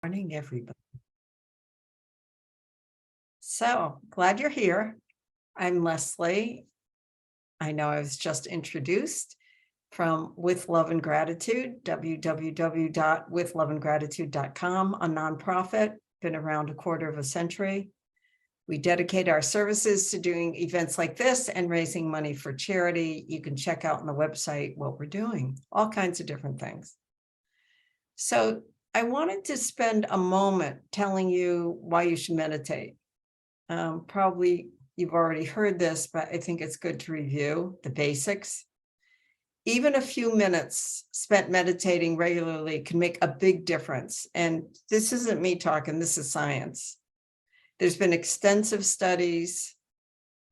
Morning, everybody. So glad you're here. I'm Leslie. I know I was just introduced from With Love and Gratitude, www.withloveandgratitude.com, a nonprofit, been around a quarter of a century. We dedicate our services to doing events like this and raising money for charity. You can check out on the website what we're doing, all kinds of different things. So I wanted to spend a moment telling you why you should meditate. Probably you've already heard this, but I think it's good to review the basics. Even a few minutes spent meditating regularly can make a big difference. And this isn't me talking, this is science. There's been extensive studies.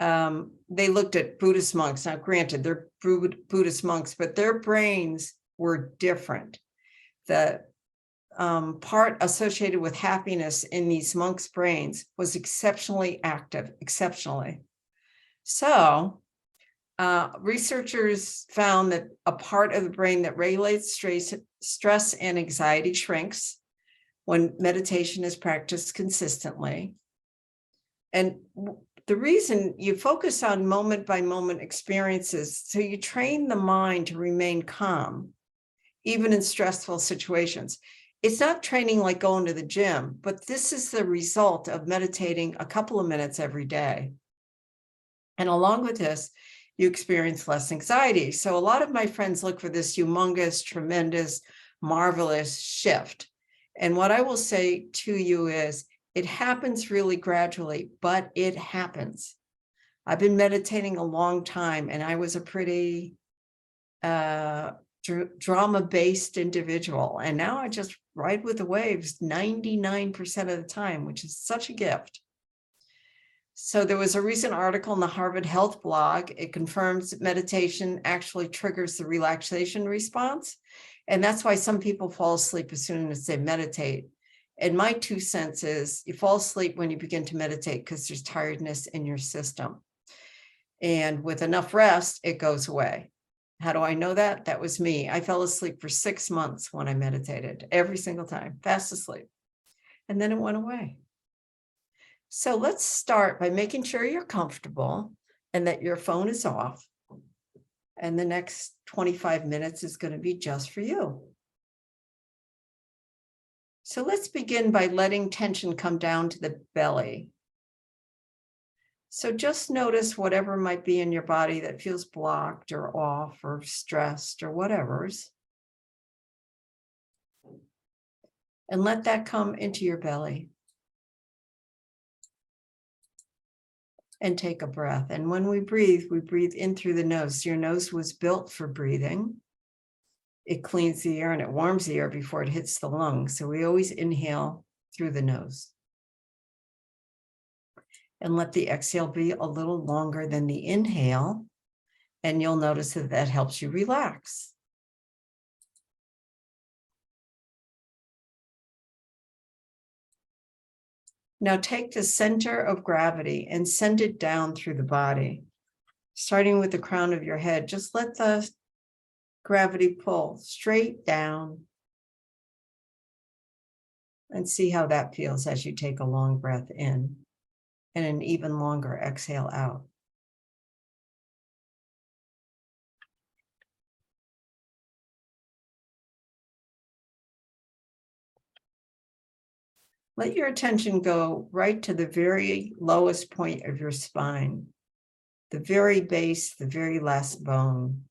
They looked at Buddhist monks. Now, granted, they're Buddhist monks, but their brains were different. The part associated with happiness in these monks' brains was exceptionally active, exceptionally. So researchers found that a part of the brain that regulates stress and anxiety shrinks when meditation is practiced consistently. And the reason you focus on moment by moment experiences, so you train the mind to remain calm, even in stressful situations. It's not training like going to the gym, but this is the result of meditating a couple of minutes every day. And along with this, you experience less anxiety. So a lot of my friends look for this humongous, tremendous, marvelous shift. And what I will say to you is, it happens really gradually, but it happens. I've been meditating a long time, and I was a pretty drama-based individual. And now I just ride with the waves 99% of the time, which is such a gift. So there was a recent article in the Harvard Health blog. It confirms that meditation actually triggers the relaxation response. And that's why some people fall asleep as soon as they meditate. And my 2 cents is you fall asleep when you begin to meditate because there's tiredness in your system. And with enough rest, it goes away. How do I know that? That was me. I fell asleep for 6 months when I meditated, every single time, fast asleep. And then it went away. So let's start by making sure you're comfortable and that your phone is off. And the next 25 minutes is going to be just for you. So let's begin by letting tension come down to the belly. So just notice whatever might be in your body that feels blocked or off or stressed or whatever's. And let that come into your belly. And take a breath. And when we breathe in through the nose. Your nose was built for breathing. It cleans the air and it warms the air before it hits the lungs. So we always inhale through the nose. And let the exhale be a little longer than the inhale. And you'll notice that that helps you relax. Now take the center of gravity and send it down through the body. Starting with the crown of your head, just let the gravity pull straight down. And see how that feels as you take a long breath in. And an even longer exhale out. Let your attention go right to the very lowest point of your spine, the very base, the very last bone.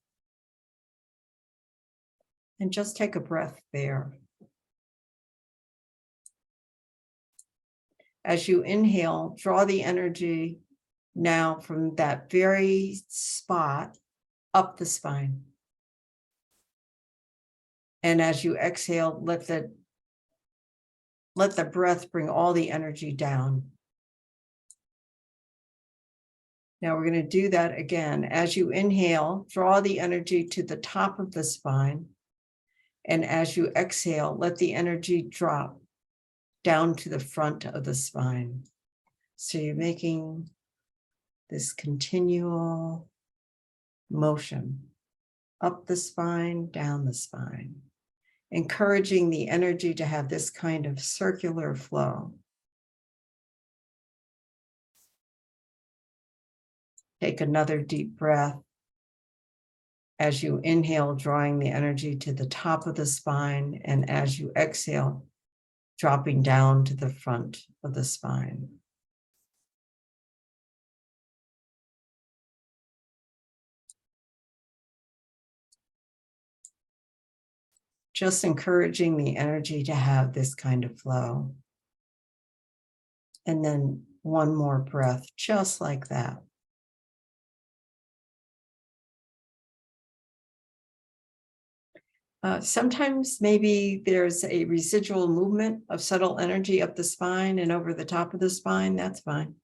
And just take a breath there. As you inhale, draw the energy now from that very spot up the spine. And as you exhale, let the breath bring all the energy down. Now we're going to do that again. As you inhale, draw the energy to the top of the spine. And as you exhale, let the energy drop down to the front of the spine. So you're making this continual motion up the spine, down the spine. encouraging the energy to have this kind of circular flow. Take another deep breath as you inhale, drawing the energy to the top of the spine, and as you exhale, dropping down to the front of the spine. Just encouraging the energy to have this kind of flow. And then one more breath, just like that. Sometimes maybe there's a residual movement of subtle energy up the spine and over the top of the spine. That's fine.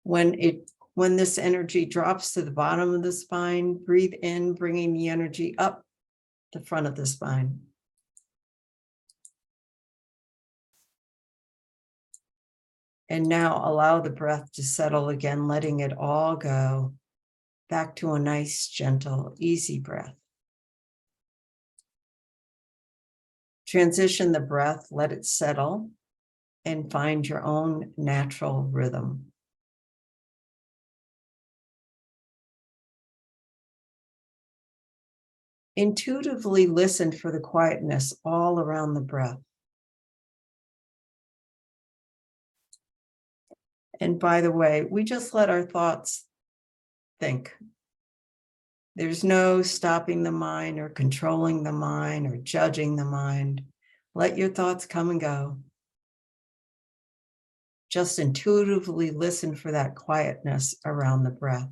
When this energy drops to the bottom of the spine, breathe in, bringing the energy up the front of the spine. And now allow the breath to settle again, letting it all go back to a nice, gentle, easy breath. Transition the breath, let it settle, and find your own natural rhythm. Intuitively listen for the quietness all around the breath. And by the way, we just let our thoughts think. There's no stopping the mind or controlling the mind or judging the mind. Let your thoughts come and go. Just intuitively listen for that quietness around the breath.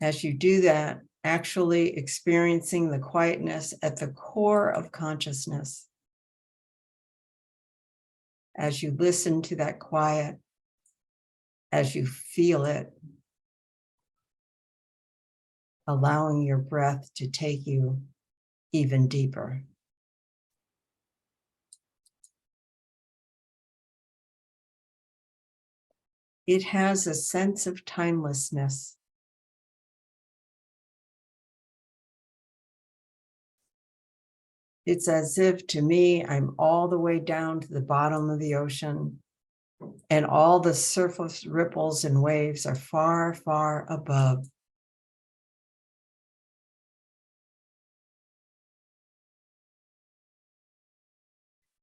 As you do that, actually experiencing the quietness at the core of consciousness. As you listen to that quiet, as you feel it, allowing your breath to take you even deeper. It has a sense of timelessness. It's as if, to me, I'm all the way down to the bottom of the ocean, and all the surface ripples and waves are far, far above.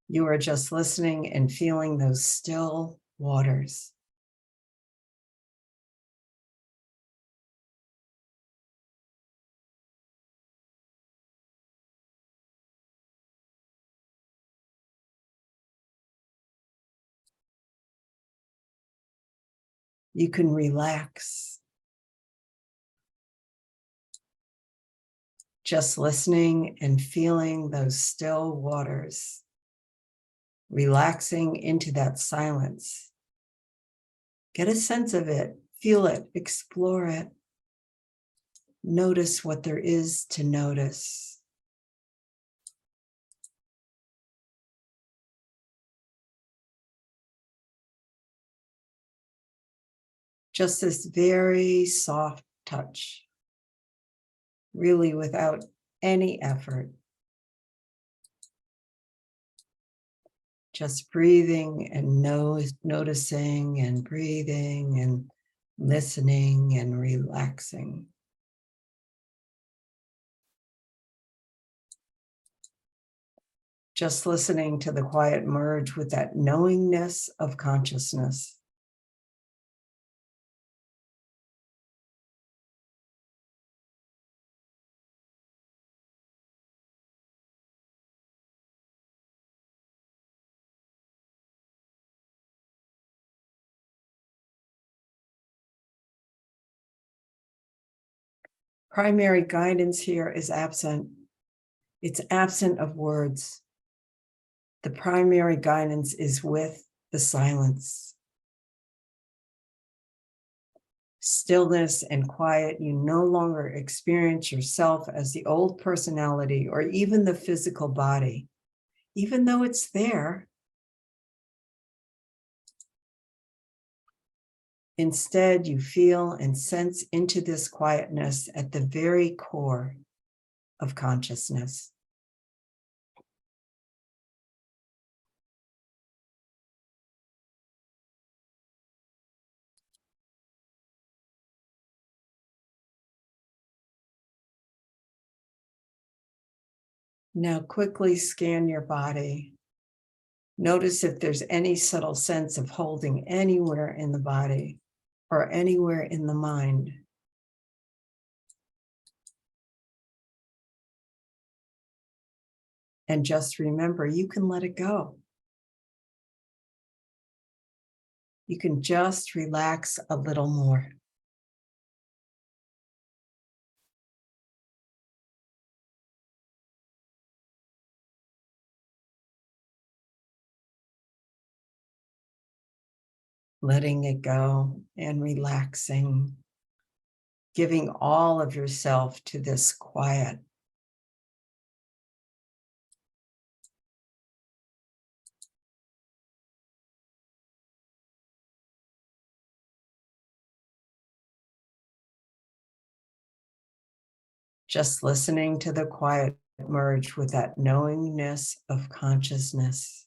You are just listening and feeling those still waters. You can relax. Just listening and feeling those still waters, relaxing into that silence. Get a sense of it, feel it, explore it. Notice what there is to notice. Just this very soft touch, really without any effort. Just breathing and noticing and breathing and listening and relaxing. Just listening to the quiet merge with that knowingness of consciousness. Primary guidance here is absent. It's absent of words. The primary guidance is with the silence. Stillness and quiet, you no longer experience yourself as the old personality or even the physical body, even though it's there. Instead, you feel and sense into this quietness at the very core of consciousness. Now quickly scan your body. Notice if there's any subtle sense of holding anywhere in the body or anywhere in the mind. And just remember, you can let it go. You can just relax a little more. Letting it go and relaxing, giving all of yourself to this quiet. Just listening to the quiet merge with that knowingness of consciousness.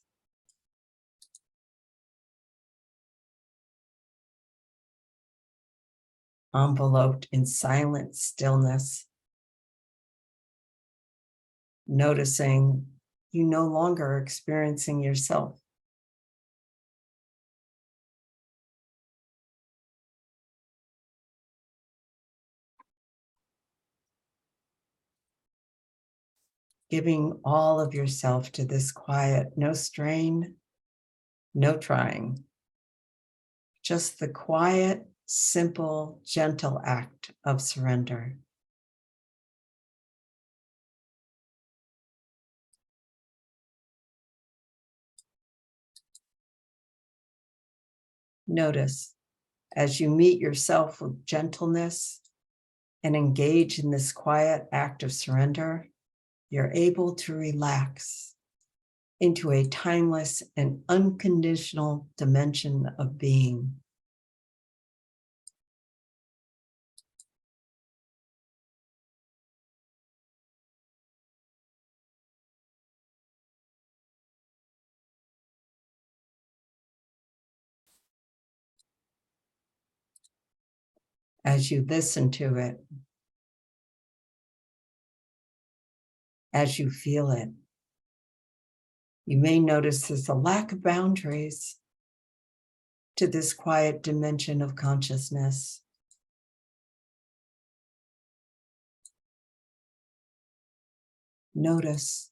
Enveloped in silent stillness, noticing you no longer are experiencing yourself. Giving all of yourself to this quiet, no strain, no trying. Just the quiet, simple, gentle act of surrender. Notice as you meet yourself with gentleness and engage in this quiet act of surrender, you're able to relax into a timeless and unconditional dimension of being. As you listen to it, as you feel it, you may notice there's a lack of boundaries to this quiet dimension of consciousness. Notice.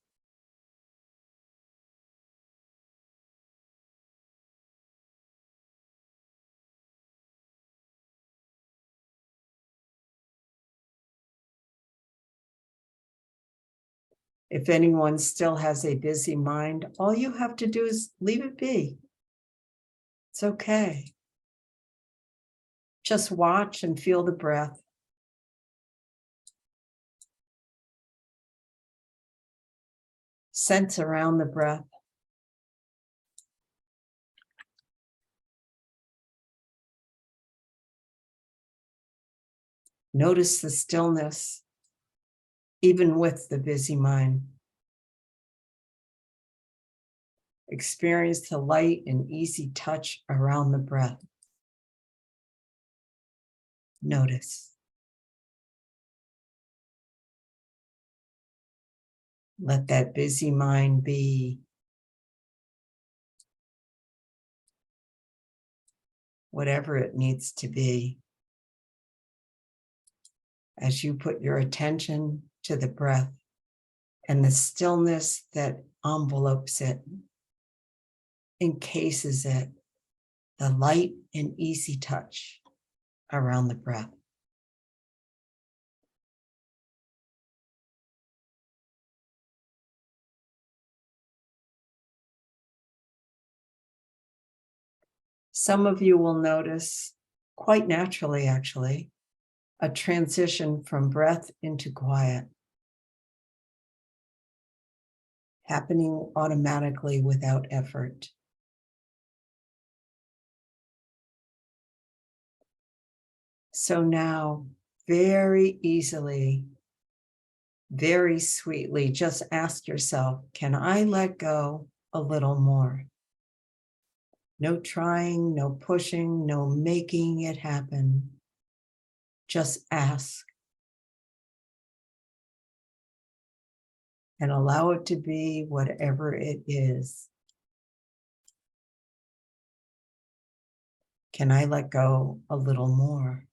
If anyone still has a busy mind, all you have to do is leave it be. It's okay. Just watch and feel the breath. Sense around the breath. Notice the stillness, even with the busy mind. Experience the light and easy touch around the breath. Notice. Let that busy mind be. Whatever it needs to be. As you put your attention to the breath and the stillness that envelopes it, encases it, the light and easy touch around the breath. Some of you will notice, quite naturally actually, a transition from breath into quiet, happening automatically without effort. So now, very easily, very sweetly, just ask yourself, can I let go a little more? No trying, no pushing, no making it happen. Just ask and allow it to be whatever it is. Can I let go a little more?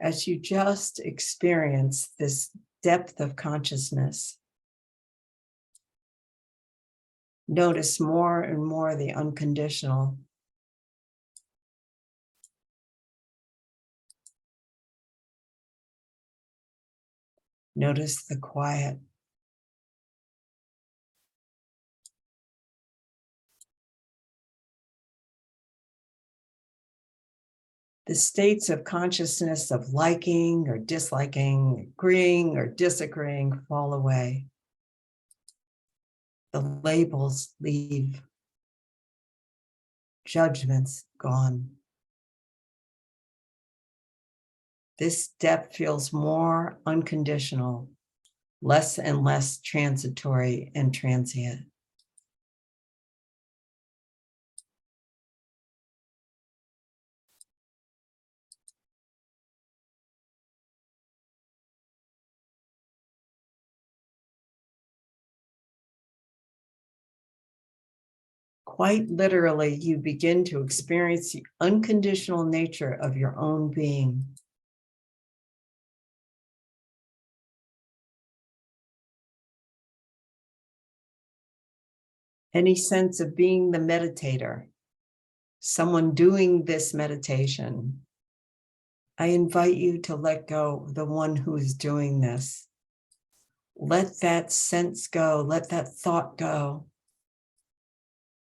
As you just experience this depth of consciousness, notice more and more the unconditional. Notice the quiet. The states of consciousness of liking or disliking, agreeing or disagreeing fall away. The labels leave. Judgments gone. This depth feels more unconditional, less and less transitory and transient. Quite literally, you begin to experience the unconditional nature of your own being. Any sense of being the meditator, someone doing this meditation, I invite you to let go of the one who is doing this. Let that sense go. Let that thought go.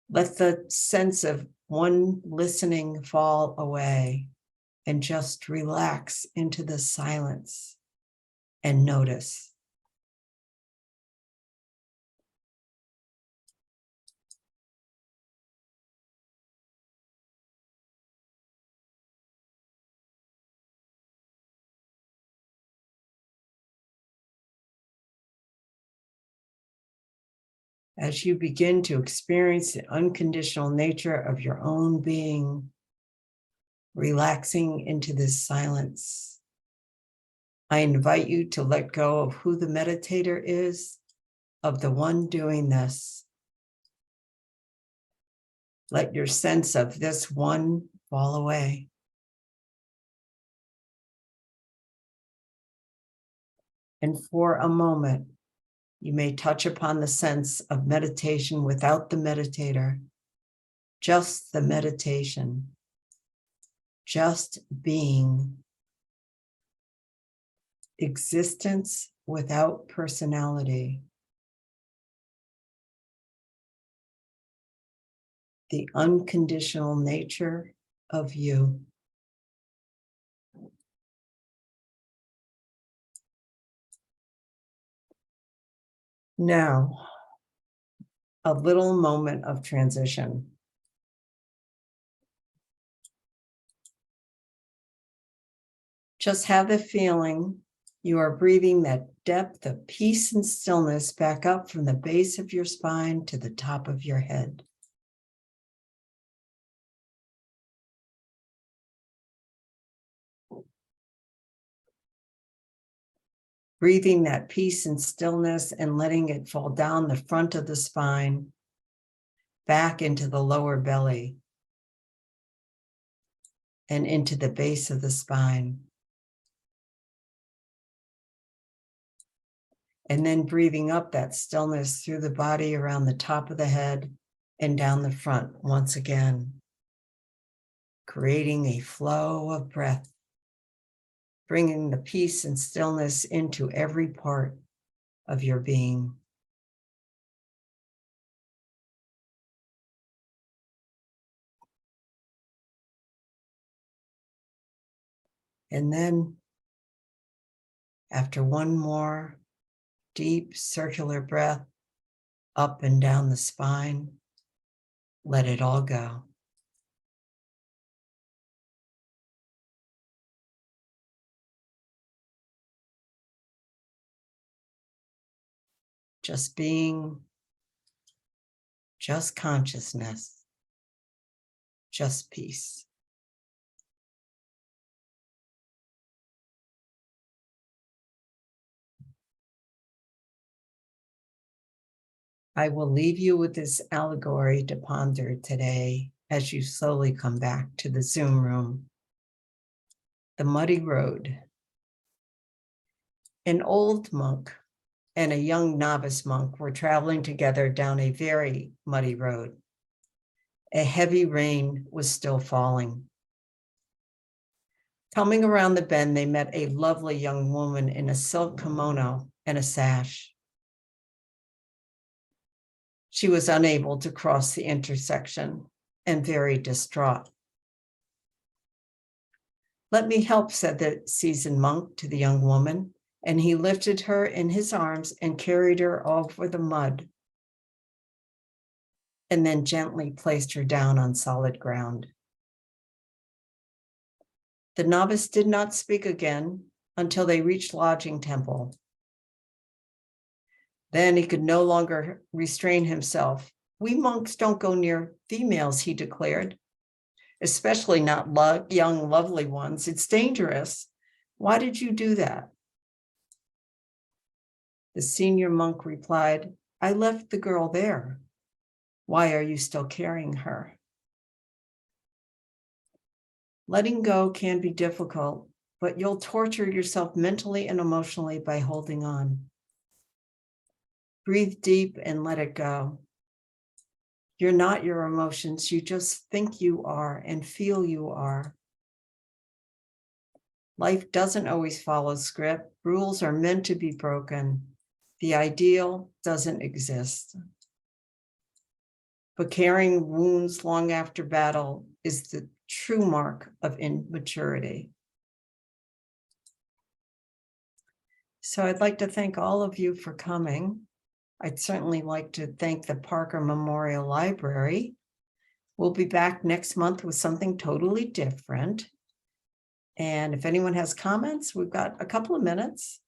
Let the sense of one listening fall away and just relax into the silence and notice. As you begin to experience the unconditional nature of your own being, relaxing into this silence, I invite you to let go of who the meditator is, of the one doing this. Let your sense of this one fall away. And for a moment, you may touch upon the sense of meditation without the meditator, just the meditation, just being, existence without personality, the unconditional nature of you. Now, a little moment of transition. Just have the feeling you are breathing that depth of peace and stillness back up from the base of your spine to the top of your head. Breathing that peace and stillness and letting it fall down the front of the spine, back into the lower belly, and into the base of the spine. And then breathing up that stillness through the body around the top of the head and down the front once again, creating a flow of breath, bringing the peace and stillness into every part of your being. And then After one more deep circular breath up and down the spine, let it all go. Just being, just consciousness, just peace. I will leave you with this allegory to ponder today as you slowly come back to the Zoom room. The muddy road. An old monk and a young novice monk were traveling together down a very muddy road. A heavy rain was still falling. Coming around the bend, they met a lovely young woman in a silk kimono and a sash. She was unable to cross the intersection and very distraught. "Let me help," said the seasoned monk to the young woman, and he lifted her in his arms and carried her over the mud, and then gently placed her down on solid ground. The novice did not speak again until they reached Lodging Temple. Then he could no longer restrain himself. "We monks don't go near females," he declared, "especially not young, lovely ones. It's dangerous. Why did you do that?" The senior monk replied, "I left the girl there. Why are you still carrying her?" Letting go can be difficult, but you'll torture yourself mentally and emotionally by holding on. Breathe deep and let it go. You're not your emotions. You just think you are and feel you are. Life doesn't always follow script. Rules are meant to be broken. The ideal doesn't exist. But carrying wounds long after battle is the true mark of immaturity. So I'd like to thank all of you for coming. I'd certainly like to thank the Parker Memorial Library. We'll be back next month with something totally different. And if anyone has comments, we've got a couple of minutes.